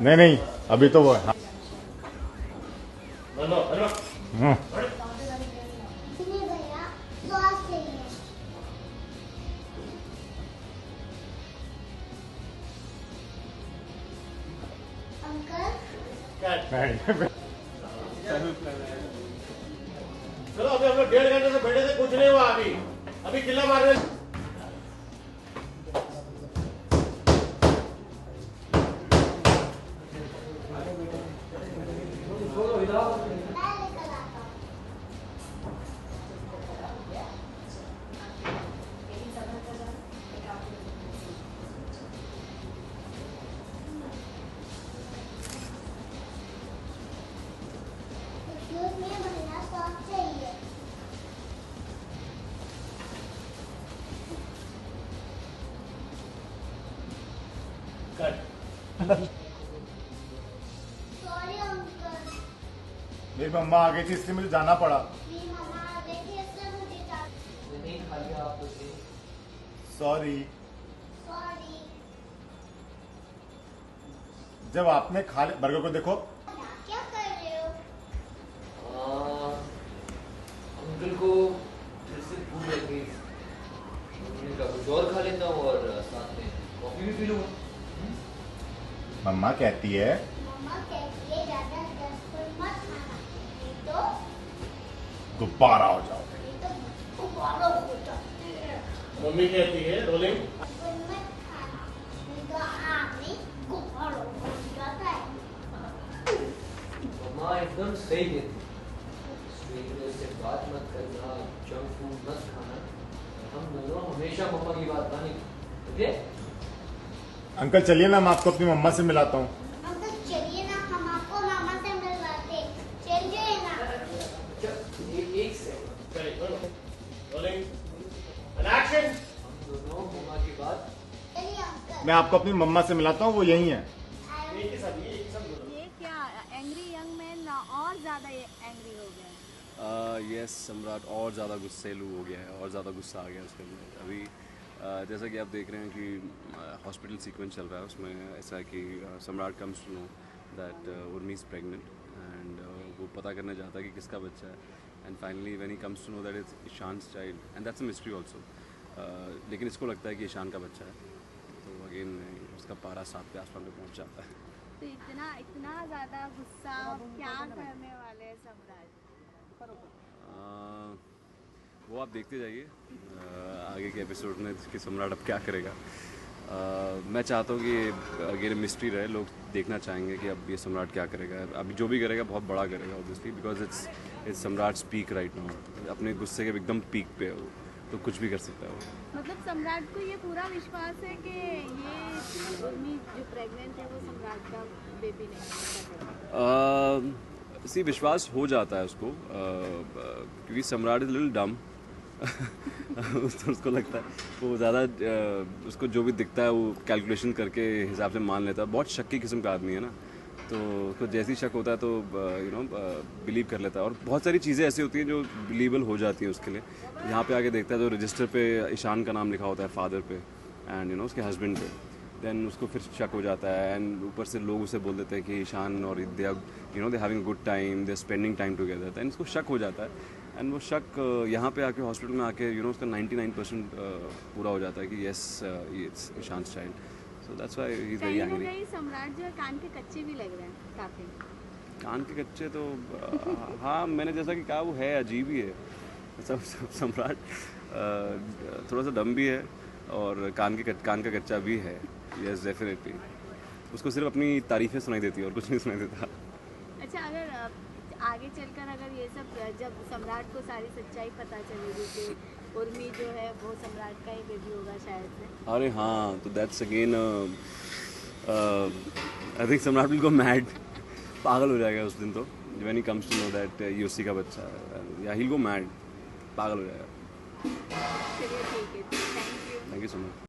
नहीं नहीं, अभी तो वो है। हाँ। चलो अभी हम लोग 1.5 घंटे से बैठे थे, कुछ नहीं हुआ। अभी अभी चिल्ला मार रहे हैं। Sorry uncle. मेरी मम्मा आ गई थी इसलिए मुझे जाना पड़ा। मेरी मम्मा आ गई थी इसलिए मुझे नहीं खा लिया आप तो सॉरी। सॉरी। जब आपने खा लिया, बर्गर को देखो। क्या कर रहे हो? अंकल को फिर से भूख लग गई। उन्होंने कहा कुछ और खा लेता हूँ और साथ में कॉफी भी पी लूँगा। मम्मा कहती है मम्मा कहती है ज्यादा जंक फूड मत खाना, नहीं तो गुब्बारा हो जाओ। गुब्बारा हो जाते हैं। मम्मी कहती है रोलिंग। जंक फूड मत खाना, नहीं तो आदमी गुब्बारा हो जाता है। मम्मा एकदम सही कहती है। स्ट्रेंजर से बात मत करना, जंक फूड मत खाना। हम दोनों हमेशा मम्मा की बात मानेंगे, ओके? अंकल चलिए ना, मैं आपको अपनी मम्मा से मिलाता हूँ। अंकल चलिए ना, हम आपको मामा से मिलवाते। चलिए ना। एक सेकंड। चलिए रोलिंग एंड एक्शन। हम दोनों मम्मा की बात। चलिए अंकल। मैं आपको अपनी मम्मा से मिलाता हूँ, वो यही है। एक ही सब ये क्या एंग्री यंग मैन और ज्यादा एंग्री हो गया है। यस, सम्राट और ज़्यादा गुस्सेलू हो गया है और ज़्यादा गुस्सा आ गया है उसके अंदर। अभी जैसा कि आप देख रहे हैं कि हॉस्पिटल सीक्वेंस चल रहा है, उसमें ऐसा है कि Samrat comes to know that Urmi is pregnant and वो पता करने जाता है कि किसका बच्चा है। And finally when he comes to know that it's Ishaan's child and that's a mystery also. लेकिन इसको लगता है कि ईशान का बच्चा है, तो अगेन उसका पारा 7 पे आसमान पे पहुँच जाता है। तो इतना ज्यादा गुस्सा क्या करने वाले हैं सम्राट? वो आप देखते जाइए आगे के एपिसोड में कि सम्राट अब क्या करेगा। मैं चाहता हूँ कि अगेन मिस्ट्री रहे, लोग देखना चाहेंगे कि अब ये सम्राट क्या करेगा। अभी जो भी करेगा बहुत बड़ा करेगा ऑब्वियसली, बिकॉज इट्स सम्राट पीक राइट नाउ। अपने गुस्से के एकदम पीक पे है वो, तो कुछ भी कर सकता है वो। मतलब सम्राट को ये पूरा विश्वास है कि ये उर्मी जो प्रेग्नेंट है वो सम्राट का बेबी नहीं है। सी विश्वास हो जाता है उसको क्योंकि सम्राट इज लिटिल डम। तो उसको लगता है वो ज़्यादा उसको जो भी दिखता है वो कैलकुलेशन करके हिसाब से मान लेता है। बहुत शक्की किस्म का आदमी है ना, तो उसको जैसे ही शक होता है तो बिलीव कर लेता है। और बहुत सारी चीज़ें ऐसी होती हैं जो बिलीवेबल हो जाती हैं उसके लिए। यहाँ पे आके देखता है तो रजिस्टर पे ईशान का नाम लिखा होता है, फादर पे एंड उसके हस्बैंड पे। देन उसको फिर शक हो जाता है एंड ऊपर से लोग उसे बोल देते हैं कि ईशान और they they having good time, they spending time together. Then उसको शक हो जाता है एंड वो शक यहाँ पे आके हॉस्पिटल में आके उसका 99% पूरा हो जाता है कि yes it's Ishaan's child. So that's why he is very angry. Samrat जो है कान के कच्चे भी लग रहे हैं काफी। कान के कच्चे तो हाँ, मैंने जैसा कि कहा वो है, अजीब ही है सम्राट। थोड़ा सा डम भी है और कान का कच्चा भी है। Yes definitely. उसको सिर्फ अपनी तारीफें सुनाई देती है और कुछ नहीं सुनाई देता। अच्छा, अगर आगे चलकर अगर ये सब जब सम्राट को सारी सच्चाई पता चलेगी कि उर्मी जो है वो सम्राट का ही बेबी होगा शायद से। अरे हाँ, तो that's again I think Samrat will go mad. पागल हो जाएगा उस दिन तो, when he comes to know that ये उसी का बच्चा है, या ही विल गो मैड, पागल हो जाएगा। चलिए ठीक है, thank you. Thank you so much.